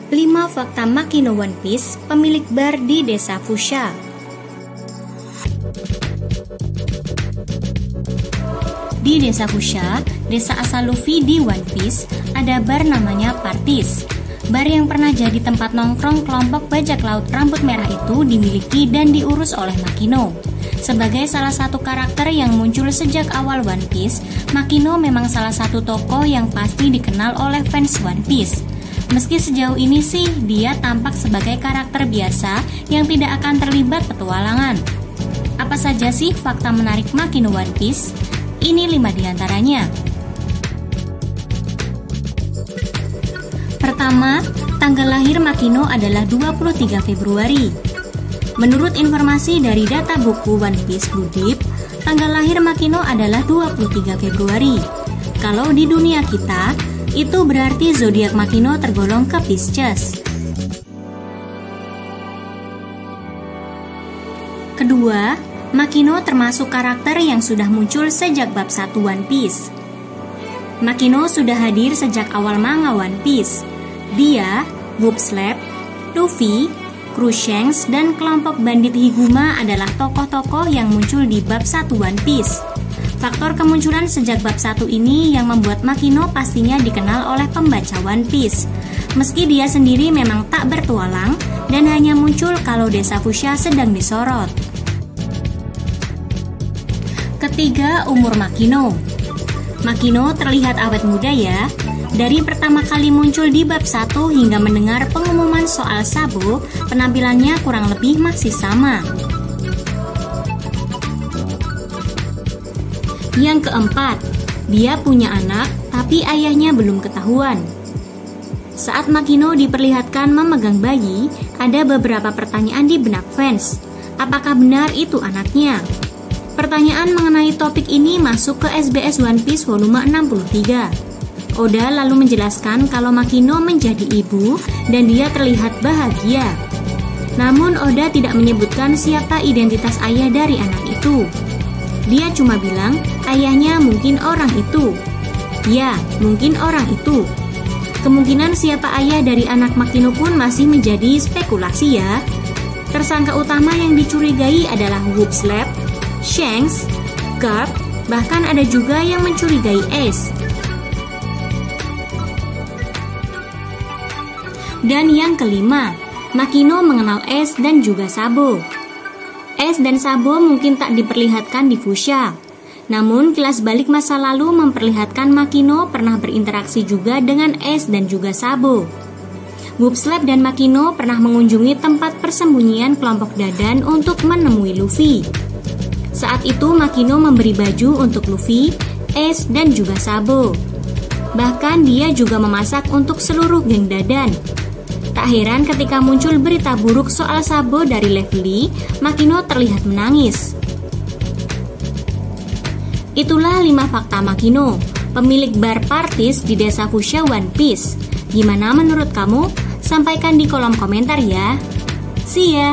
5 fakta Makino One Piece, pemilik bar di desa Fuchsia. Di desa Fuchsia, desa asal Luffy di One Piece, ada bar namanya Partis. Bar yang pernah jadi tempat nongkrong kelompok bajak laut rambut merah itu dimiliki dan diurus oleh Makino. Sebagai salah satu karakter yang muncul sejak awal One Piece, Makino memang salah satu tokoh yang pasti dikenal oleh fans One Piece. Meski sejauh ini sih dia tampak sebagai karakter biasa yang tidak akan terlibat petualangan. Apa saja sih fakta menarik Makino One Piece? Ini 5 diantaranya. Pertama, tanggal lahir Makino adalah 23 Februari. Menurut informasi dari data buku One Piece Blue Deep, tanggal lahir Makino adalah 23 Februari. Kalau di dunia kita, itu berarti zodiak Makino tergolong ke Pisces. Kedua, Makino termasuk karakter yang sudah muncul sejak bab 1 One Piece. Makino sudah hadir sejak awal manga One Piece. Dia, Whoop Slap, Luffy, Crookshanks, dan kelompok bandit Higuma adalah tokoh-tokoh yang muncul di bab 1 One Piece. Faktor kemunculan sejak bab 1 ini yang membuat Makino pastinya dikenal oleh pembaca One Piece. Meski dia sendiri memang tak bertualang dan hanya muncul kalau desa Fuchsia sedang disorot. Ketiga, umur Makino. Makino terlihat awet muda ya. Dari pertama kali muncul di bab 1 hingga mendengar pengumuman soal Sabo, penampilannya kurang lebih masih sama. Yang keempat, dia punya anak tapi ayahnya belum ketahuan. Saat Makino diperlihatkan memegang bayi, ada beberapa pertanyaan di benak fans. Apakah benar itu anaknya? Pertanyaan mengenai topik ini masuk ke SBS One Piece volume 63. Oda lalu menjelaskan kalau Makino menjadi ibu dan dia terlihat bahagia. Namun Oda tidak menyebutkan siapa identitas ayah dari anak itu. Dia cuma bilang ayahnya mungkin orang itu. Ya, mungkin orang itu. Kemungkinan siapa ayah dari anak Makino pun masih menjadi spekulasi ya. Tersangka utama yang dicurigai adalah Whoop Slap, Shanks, Garp, bahkan ada juga yang mencurigai Ace. Dan yang kelima, Makino mengenal Ace dan juga Sabo. Ace dan Sabo mungkin tak diperlihatkan di Fuchsia. Namun kilas balik masa lalu memperlihatkan Makino pernah berinteraksi juga dengan Ace dan juga Sabo. Whoop Slap dan Makino pernah mengunjungi tempat persembunyian kelompok Dadan untuk menemui Luffy. Saat itu Makino memberi baju untuk Luffy, Ace dan juga Sabo. Bahkan dia juga memasak untuk seluruh geng Dadan. Tak heran ketika muncul berita buruk soal Sabo dari Levelly, Makino terlihat menangis. Itulah 5 fakta Makino, pemilik bar Partis di desa Fuchsia One Piece. Gimana menurut kamu? Sampaikan di kolom komentar ya. See ya!